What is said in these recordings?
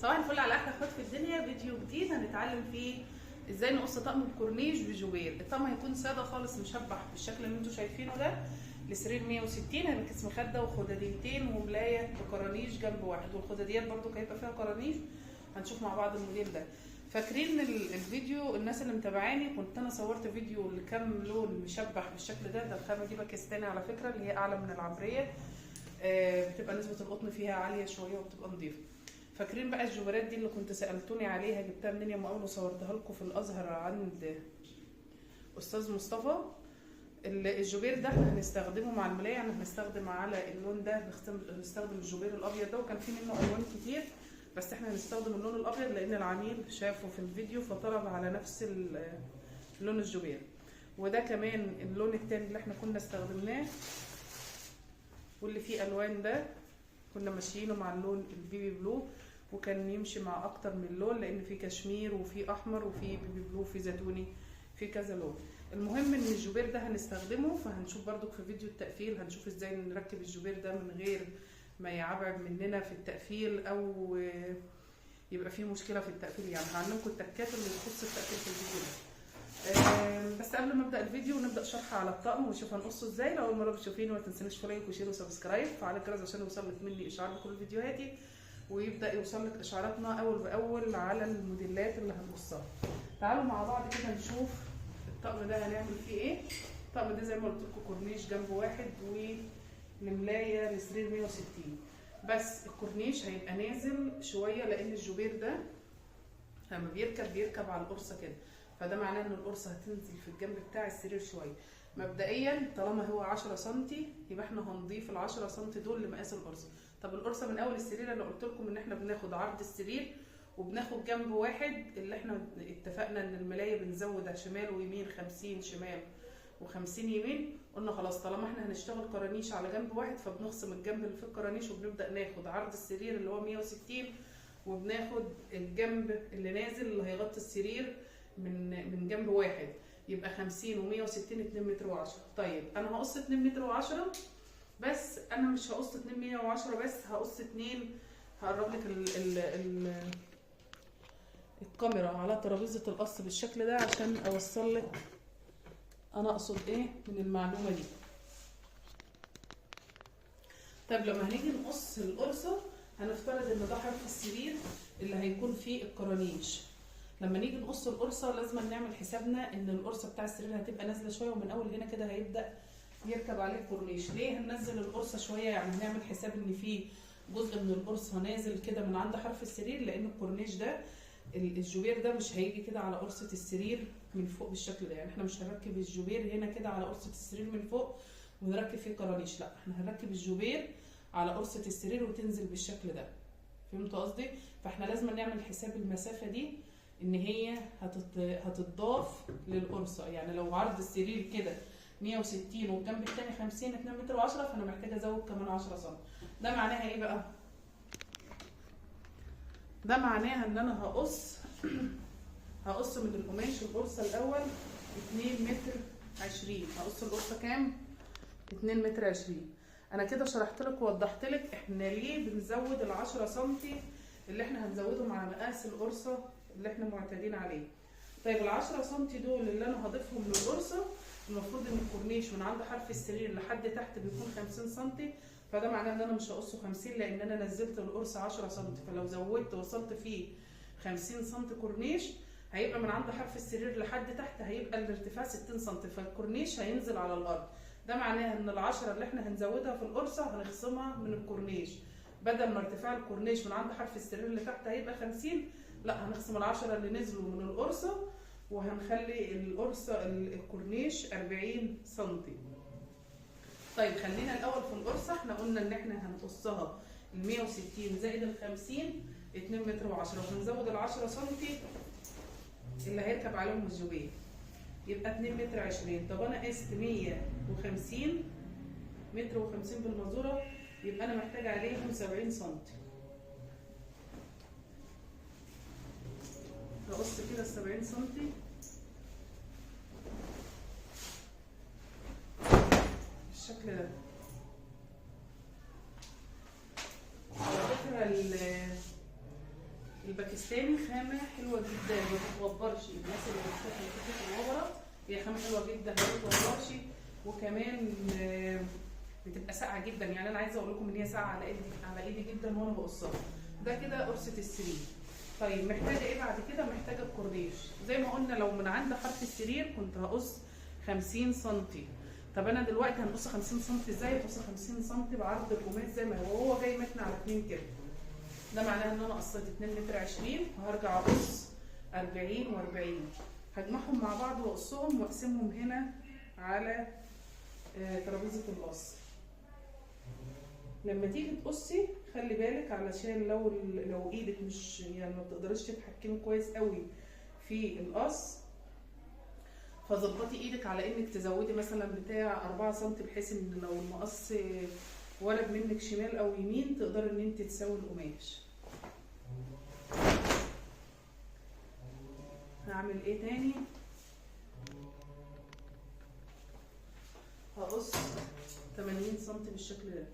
صباح الفل على احلى اخوات في الدنيا. فيديو جديد هنتعلم فيه ازاي نقص طقم الكورنيش بجوبير. الطقم هيكون ساده خالص مشبح بالشكل اللي انتم شايفينه ده. السرير 160 هيبقى كيس مخده وخداديتين وملايه بكرانيش جنب واحد، والخداديات برده هيبقى فيها كرانيش. هنشوف مع بعض الموديل ده. فاكرين الفيديو الناس اللي متابعاني كنت انا صورت فيديو لكام لون مشبح بالشكل ده. الخامه دي باكستاني على فكره، اللي هي اعلى من العبريه. بتبقى نسبه القطن فيها عاليه شويه وبتبقى نظيفه. فاكرين بقى الجوبرات دي اللي كنت سالتوني عليها جبتها منين يا ام اول وصورتها لكم في الازهر عند استاذ مصطفى. الجوبير ده احنا هنستخدمه مع الملايه، يعني هنستخدم على اللون ده هنستخدم الجوبير الابيض ده، وكان في منه الوان كتير بس احنا هنستخدم اللون الابيض لان العميل شافه في الفيديو فطلب على نفس لون الجوبير. وده كمان اللون التاني اللي احنا كنا استخدمناه واللي فيه الوان ده كنا ماشيينه مع اللون البيبي بلو، وكان يمشي مع اكتر من لون لان في كشمير وفي احمر وفي بيبي بلو وفي زيتوني، في كذا لون. المهم ان الجوبير ده هنستخدمه، فهنشوف برضو في فيديو التقفيل هنشوف ازاي نركب الجوبير ده من غير ما يعبعب مننا في التقفيل او يبقى فيه مشكله في التقفيل. يعني هعلمكم التكات اللي تخص التقفيل في الفيديو ده. بس قبل ما ابدا الفيديو ونبدا شرح على الطقم ونشوف هنقصه ازاي، لو اول مره بتشوفيني ما تنسونيش لايك وشير وسبسكرايب وفعل الجرس عشان يوصلك مني اشعار بكل فيديوهاتي، ويبدا يوصلك اشعاراتنا اول باول على الموديلات اللي هنقصها. تعالوا مع بعض كده نشوف الطقم ده هنعمل فيه ايه. الطقم ده زي ما قلت لكم كورنيش جنب واحد والملايه لسرير 160، بس الكورنيش هيبقى نازل شويه لان الجوبير ده لما بيركب على القرصه كده، فده معناه ان القرصه هتنزل في الجنب بتاع السرير شويه. مبدئيا طالما هو 10 سم يبقى احنا هنضيف ال 10 سم دول لمقاس القرصه. طب القرصه من اول السرير انا قلت لكم ان احنا بناخد عرض السرير وبناخد جنب واحد، اللي احنا اتفقنا ان الملايه بنزود شمال ويمين 50 شمال و50 يمين. قلنا خلاص طالما احنا هنشتغل كرانيش على جنب واحد فبنخصم الجنب اللي في الكرانيش وبنبدا ناخد عرض السرير اللي هو 160 وبناخد الجنب اللي نازل اللي هيغطي السرير من جنب واحد، يبقى 50 و160 2 متر و10. طيب انا هقص 2 متر و10 بس انا مش هقص 2 110 بس، هقص 2. هقرب لك الكاميرا على ترابيزه القص بالشكل ده عشان اوصل لك انا اقصد ايه من المعلومه دي. طيب لما هنيجي نقص القرصه هنفترض ان ده حرف السرير اللي هيكون فيه الكرانيش. لما نيجي نقص القرصه لازم نعمل حسابنا ان القرصه بتاع السرير هتبقى نازله شويه، ومن اول هنا كده هيبدا يركب عليه الكورنيش. ليه هننزل القرصه شويه؟ يعني هنعمل حساب ان في جزء من القرصه نازل كده من عند حرف السرير، لان الكورنيش ده الجوبير ده مش هيجي كده على قرصه السرير من فوق بالشكل ده. يعني احنا مش هنركب الجوبير هنا كده على قرصه السرير من فوق ونركب فيه كرانيش، لا احنا هنركب الجوبير على قرصه السرير وتنزل بالشكل ده. فهمتوا قصدي؟ فاحنا لازم نعمل حساب المسافه دي ان هي هتضاف للقرصه. يعني لو عرض السرير كده 160 والجنب الثاني 50 2 متر و10 فانا محتاجه ازود كمان 10 سم. ده معناها ايه بقى؟ ده معناها ان انا هقص من القماش القرصه الاول 2 متر 20. هقص القرصه كام؟ 2 متر 20. انا كده شرحت لك ووضحت لك احنا ليه بنزود ال 10 سم اللي احنا هنزودهم على مقاس القرصه اللي احنا معتادين عليه. طيب ال 10 سم دول اللي انا هضيفهم للقرصه، المفروض ان الكورنيش من عند حرف السرير لحد تحت بيكون 50 سم، فده معناه ان انا مش هقصه 50 لان انا نزلت القرصه 10 سم. فلو زودت وصلت فيه 50 سم كورنيش هيبقى من عند حرف السرير لحد تحت هيبقى الارتفاع 60 سم، فالكورنيش هينزل على الارض. ده معناه ان ال10 اللي احنا هنزودها في القرصه هنخصمها من الكورنيش. بدل ما ارتفاع الكورنيش من عند حرف السرير اللي تحت هيبقى 50، لا هنخصم ال10 اللي نزلوا من القرصه وهنخلي القرصه الكورنيش 40 سم. طيب خلينا الاول في القرصه. احنا قلنا ان احنا هنقصها ال 160 زائد ال 50 2 متر و10 وهنزود ال 10 سم اللي هيركب عليهم الجوبير يبقى 2 متر 20. طب انا قست 150 متر و50 بالمزوره يبقى انا محتاجه عليهم 70 سم. هقص كده ال 70 سم بالشكل ده. على فكره الباكستاني خامة حلوة جدا ما بتوبرش. الناس اللي بتستخدم فكرة الوبرة هي خامة حلوة جدا ما بتوبرش، وكمان بتبقى ساقعة جدا. يعني انا عايزة اقول لكم ان هي ساقعة على ايدي جدا وانا بقصها. ده كده قرصة السرير. طيب محتاجة ايه بعد كده؟ محتاجة الكورنيش. زي ما قلنا لو من عند حرف السرير كنت هقص 50 سنتي. طب انا دلوقتي هنقص 50 سنتي ازاي؟ هقص 50 سنتي بعرض القماش زي ما هو جاي متن على 2 كده. ده معناه ان انا قصيت 2 متر 20 وهرجع اقص 40 و40. هجمعهم مع بعض واقصهم واقسمهم هنا على ترابيزه القص. لما تيجي تقصي خلي بالك علشان لو ايدك مش يعني ما بتقدريش تتحكمي كويس قوي في القص، فظبطي ايدك على انك تزودي مثلا بتاع 4 سم بحيث ان لو المقص ولد منك شمال او يمين تقدري ان انت تساوي القماش. هعمل ايه تاني؟ هقص 80 سم بالشكل ده.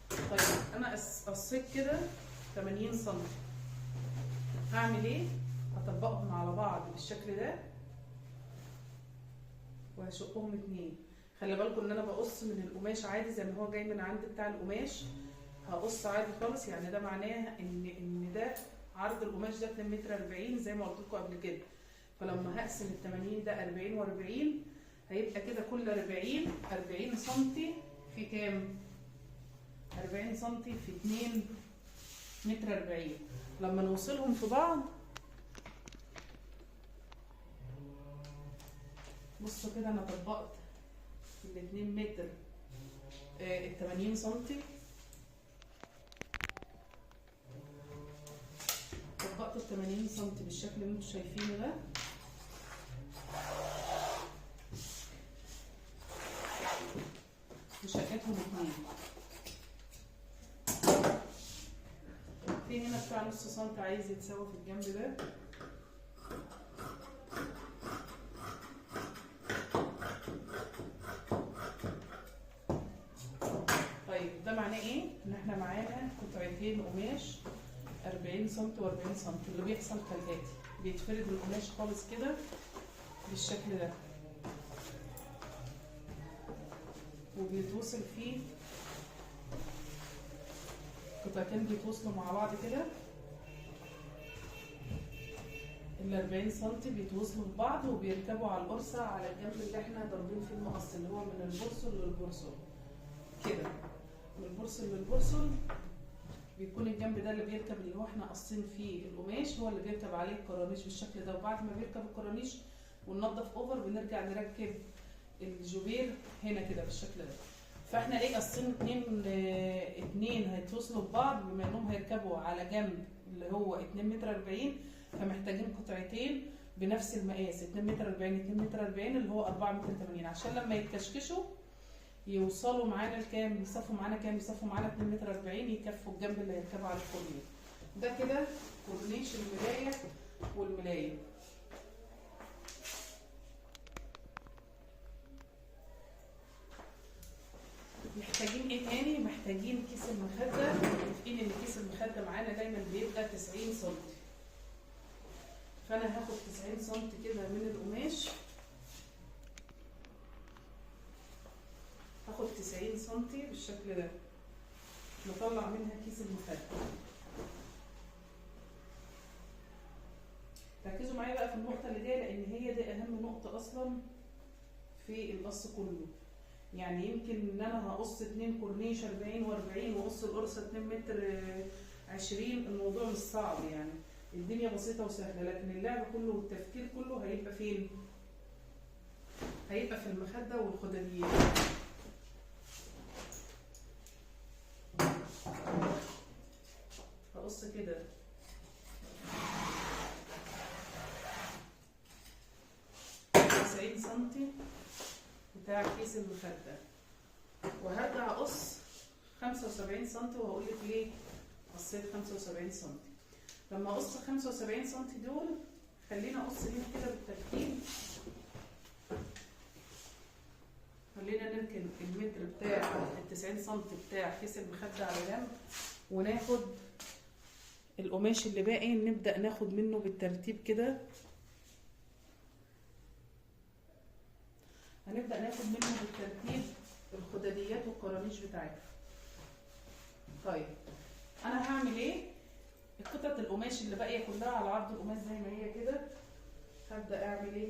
طيب انا قصيت كده 80 سم، هعمل ايه؟ هطبقهم على بعض بالشكل ده وهشقهم 2. خلي بالكم ان انا بقص من القماش عادي زي ما هو جاي من عند بتاع القماش، هقص عادي خالص. يعني ده معناه ان ده عرض القماش ده 2 متر 40 زي ما قلت لكم قبل كده. فلما هقسم ال 80 ده 40 و40 هيبقى كده كل 40 سم في كام؟ 40 سم في 2 متر 40. لما نوصلهم في بعض بصوا كده انا طبقت ال 2 متر ال 80 سم، طبقت ال 80 سم بالشكل اللي انتم شايفينه ده. وشقتهم 2. في هنا بتاع نص سم عايز يتساوى في الجنب ده. طيب ده معناه ايه؟ ان احنا معانا قطعتين قماش 40 سم و40 سم. اللي بيحصل كالاتي: بيتفرد القماش خالص كده بالشكل ده، وبيتوصل فيه قطعتين بيتوصلوا مع بعض كده. ال 40 سم بيتوصلوا ببعض وبيركبوا على القرصه على الجنب اللي احنا ضاربين فيه المقص، اللي هو من البرسل للبرسل كده. من البرسل للبرسل بيكون الجنب ده اللي بيركب، اللي هو احنا قاصين فيه القماش، هو اللي بيركب عليه الكرانيش بالشكل ده. وبعد ما بيركب الكرانيش وننضف اوفر بنرجع نركب الجوبير هنا كده بالشكل ده. فاحنا ليه قاصين اتنين هيتوصلوا ببعض؟ بما انهم هيركبوا على جنب اللي هو 2 متر 40، فمحتاجين قطعتين بنفس المقاس 2 متر 40 2 متر 40 اللي هو 4 متر 80 عشان لما يتكشكشوا يوصلوا معانا لكام؟ يصفوا معانا كام؟ يصفوا معانا 2 متر 40 يكفوا الجنب اللي هيركبوا على الكورنيش. ده كده كورنيش الملاية والملاية. محتاجين ايه تاني؟ محتاجين كيس المخدة. متفقين ان كيس المخدة معانا دايما بيبقى 90 سم. فانا هاخد 90 سم كده من القماش، هاخد 90 سم بالشكل ده، نطلع منها كيس المخدة. ركزوا معايا بقى في النقطة اللي جاية لان هي دي اهم نقطة اصلا في القص كله. يعني يمكن ان انا هقص 2 كورنيش 40 و40 واقص القرصه 2 متر 20، الموضوع مش صعب يعني، الدنيا بسيطه وسهله. لكن اللعب كله والتفكير كله هيبقى فين؟ هيبقى في المخده والخداديات. هقص كده سنتي بتاع كيس المخدة، وهرجع اقص 75 سم. وهقول لك ليه قصيت 75 سم. لما اقص 75 سم دول خلينا اقص هنا كده بالترتيب، خلينا نركب نركن المتر بتاع ال90 سم بتاع كيس المخدة على جنب، وناخد القماش اللي باقي نبدأ ناخد منه بالترتيب كده. هنبدأ ناخد منه بالترتيب الخداديات والقرانيش بتاعتها. طيب انا هعمل ايه؟ قطعة القماش اللي باقية كلها على عرض القماش زي ما هي كده، هبدأ اعمل ايه؟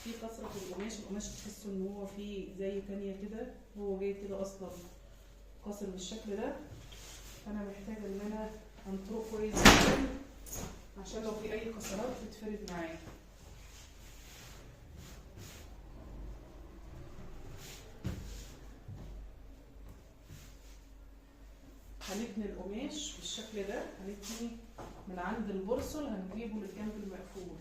في كسرة القماش تحسوا ان هو فيه زي تانية كده، هو جاي كده اصلا كسر بالشكل ده، فانا محتاجة ان انا انطره كويس جدا عشان لو في اي كسرات تتفرد معايا. هنتني القماش بالشكل ده، هنتني من عند البرسل هنجيبه للجنب المقفول.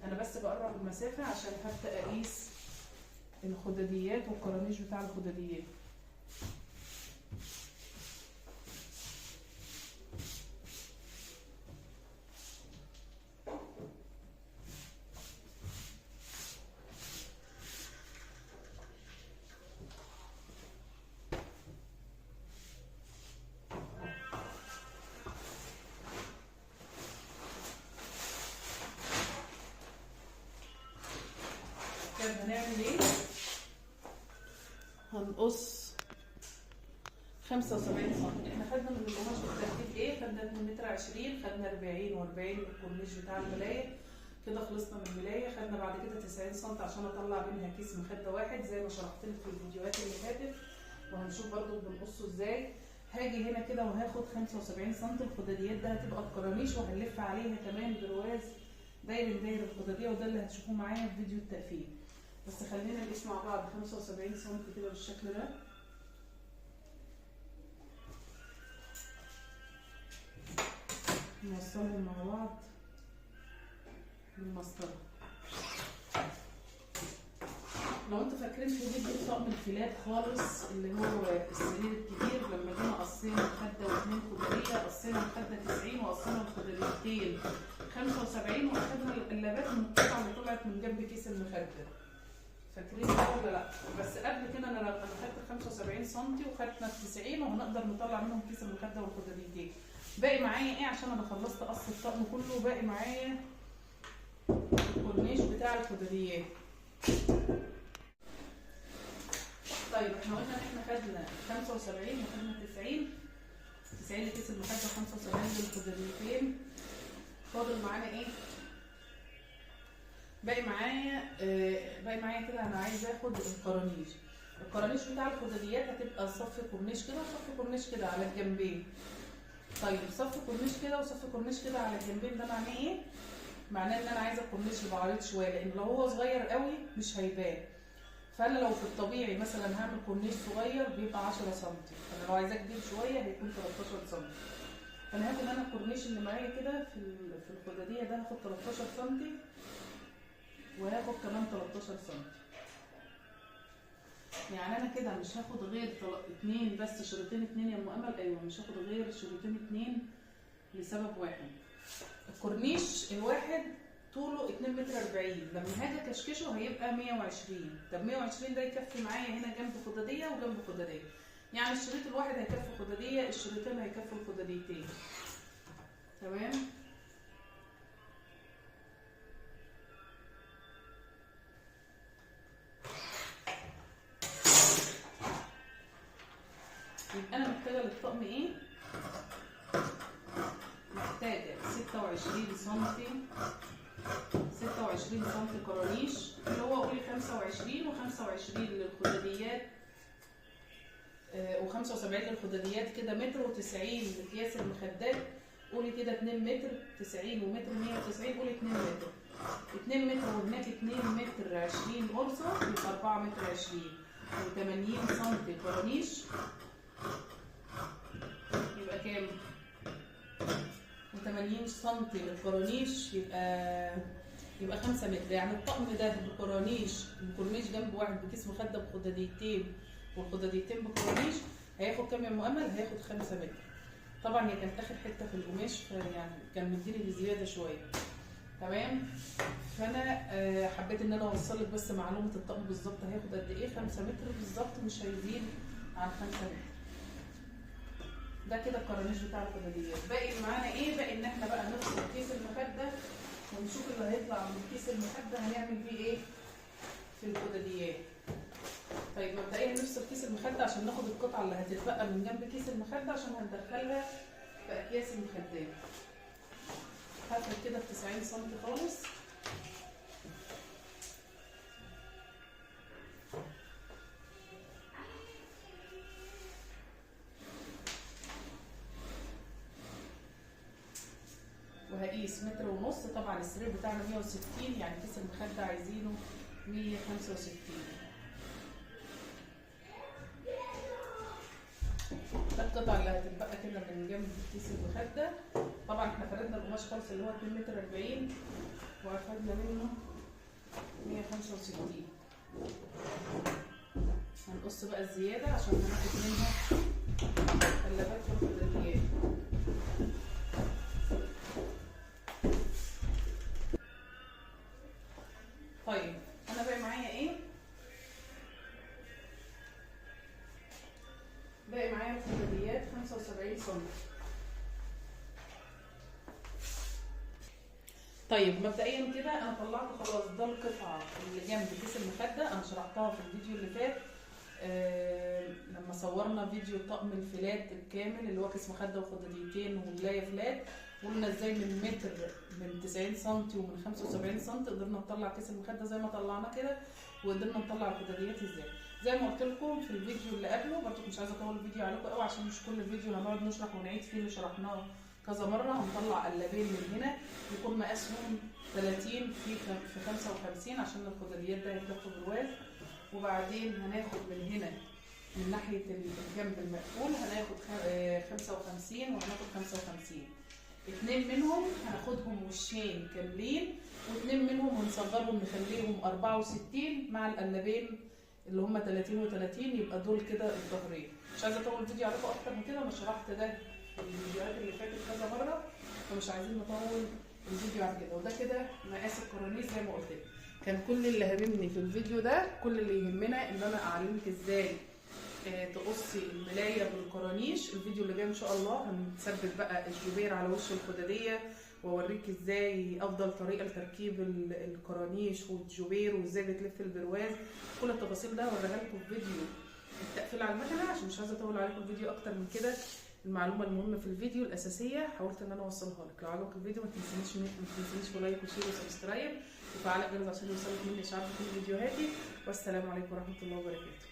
انا بس بقرب المسافة عشان هبدأ اقيس الخداديات والقرانيش بتاع الخداديات. هنعمل ايه؟ هنقص 75 سم. احنا خدنا من القماش بالترتيب ايه؟ خدنا 2 متر 20، خدنا 40 و40 الكورنيش بتاع الملاية، كده خلصنا من الملاية. خدنا بعد كده 90 سم عشان اطلع منها كيس مخدة واحد زي ما شرحت لك في الفيديوهات اللي فاتت، وهنشوف برضو بنقصه ازاي. هاجي هنا كده وهاخد 75 سم. الخداديات ده هتبقى القرانيش، وهنلف عليها كمان برواز داير الخدادية، وده اللي هتشوفوه معايا في فيديو التقفيل. بس خلينا نقيس مع بعض 75 سم كده بالشكل ده. نوصلهم مع بعض بالمسطرة. لو انتوا فاكرين في فيديو طقم الفيلات خالص اللي هو السرير الكبير، لما جينا قصينا مخدة واثنين خدادية، قصينا مخدة 90 وقصينا الخداديتين 75، واخدنا القلابات من القطعة اللي طلعت من جنب كيس المخدة. فاكرين ولا لا؟ بس قبل كده انا خدت 75 سم وخدنا 90، وهنقدر نطلع منهم كيس المخده والخداديتين. باقي معايا ايه عشان انا خلصت قص الطقم كله؟ باقي معايا الكورنيش بتاع الخداديات. طيب احنا قلنا ان احنا خدنا 75 وخدنا 90 لكيس المخده و75 للخداديتين. فاضل معانا ايه؟ باقي معايا كده انا عايزه اخد القرانيش بتاع الخداديات هتبقى صف كورنيش كده وصف كورنيش كده على الجنبين. طيب صف كورنيش كده وصف كورنيش كده على الجنبين ده معناه ايه؟ معناه ان انا عايزه الكورنيش يبقى عريض شويه، لان لو هو صغير قوي مش هيبان. فانا لو في الطبيعي مثلا هعمل كورنيش صغير بيبقى 10 سم، فانا لو عايزاه كبير شويه هيكون 13 سم. فانا هاخد انا الكورنيش اللي معايا كده في الخداديه ده هاخد 13 سم، وهاخد كمان 13 سم. يعني انا كده مش هاخد غير 2 بس، شريطين 2 يا ام امل. ايوه مش هاخد غير شريطين 2 لسبب واحد. الكورنيش الواحد طوله 2 متر 40، لما هاجي اكشكشه هيبقى 120. طب 120 ده يكفي معايا هنا جنب خداديه وجنب خداديه، يعني الشريط الواحد هيكفي خداديه، الشريطين هيكفوا الخداديتين. تمام؟ يبقى انا محتاجه للطقم ايه؟ محتاجه 26 سم، 26 سم قرانيش اللي هو قولي 25 و25 للخداديات و75 للخداديات، كده متر و90 لقياس المخدات. قولي كده 2 متر 90 ومتر 190، قولي 2 متر. 2 متر وهناك 2 متر 20 غرزه يبقى 4 متر 20 و80 سم قرانيش يبقى كام؟ و80 سم للقرانيش يبقى 5 متر. يعني الطقم ده بقرانيش، الكورنيش جنب واحد بكيس مخده بخداديتين والخداديتين بقرانيش هياخد كام يا ام امل؟ هياخد 5 متر. طبعا هي كانت اخر حته في القماش، فيعني كان مديني بزياده شويه. تمام. فانا حبيت ان انا اوصل لك بس معلومه الطقم بالظبط هياخد قد ايه. 5 متر بالظبط، مش هيزيد عن 5 متر. ده كده الكرانيش بتاع الخداديات. باقي معانا ايه؟ باقي ان احنا بقى نفصل كيس المخده ونشوف اللي هيطلع من كيس المخده هنعمل بيه ايه في الخداديات. طيب مبدئيا نفصل كيس المخده عشان ناخد القطعه اللي هتتبقى من جنب كيس المخده عشان هندخلها في اكياس المخدات. هفرد كده في 90 سم خالص. وهقيس متر ونص. طبعا السرير بتاعنا 160، يعني كيس المخده عايزينه 165. ده القطعه اللي هتتبقى كده من جنب كيس المخده. طبعا احنا فردنا القماش خالص اللي هو 2 متر 40 واخدنا منه 165. هنقص بقى الزياده عشان هناخد منها قلبات في الخداديات. طيب انا باقي معايا ايه؟ باقي معايا الخداديات 75 سم. طيب مبدئيا كده انا طلعت خلاص ده القطعه اللي جنب كيس المخده. انا شرحتها في الفيديو اللي فات لما صورنا فيديو طقم الفلات الكامل اللي هو كيس مخده وخداديتين وملايه فلات. قلنا ازاي من متر من 90 سم ومن 75 سم قدرنا نطلع كيس المخده زي ما طلعناه كده، وقدرنا نطلع الخداديات ازاي. زي ما قلت لكم في الفيديو اللي قبله، برضه مش عايزه اطول الفيديو عليكم قوي عشان مش كل فيديو هنقعد نشرح ونعيد فيه اللي شرحناه كذا مره. هنطلع قلابين من هنا يكون مقاسهم 30 في 55 عشان الخداديات ده يتلف برواز. وبعدين هناخد من هنا من ناحيه الجنب المقفول هناخد 55 وهناخد 55. 2 منهم هناخدهم وشين كاملين، و2 منهم هنصغرهم نخليهم 64 مع القلابين اللي هم 30 و30، يبقى دول كده الظهرين. مش عايزه اطول الفيديو عليكم اكتر من كده، انا شرحت ده في الفيديوهات اللي فاتت كذا مره، فمش عايزين نطول الفيديو عن كده. وده كده مقاس الكرانيش زي ما قلت لك. كان كل اللي هاممني في الفيديو ده، كل اللي يهمنا ان انا اعلمك ازاي تقصي الملايه بالكرانيش. الفيديو اللي جاي ان شاء الله هنثبت بقى الجبير على وش الخداديه واوريك ازاي افضل طريقه لتركيب الكرانيش والجبير وازاي بتلف البرواز. كل التفاصيل ده هوريها لكم في فيديو التقفيل على المكنه عشان مش عايزه اطول عليكم الفيديو اكتر من كده. المعلومه المهمه في الفيديو الاساسيه حاولت ان انا اوصلها لك. لو عجبك الفيديو ما تنسينيش لايك وشير وسبسكرايب وفعل الجرس عشان يوصلك مني اشعار بكل فيديوهاتي. والسلام عليكم ورحمه الله وبركاته.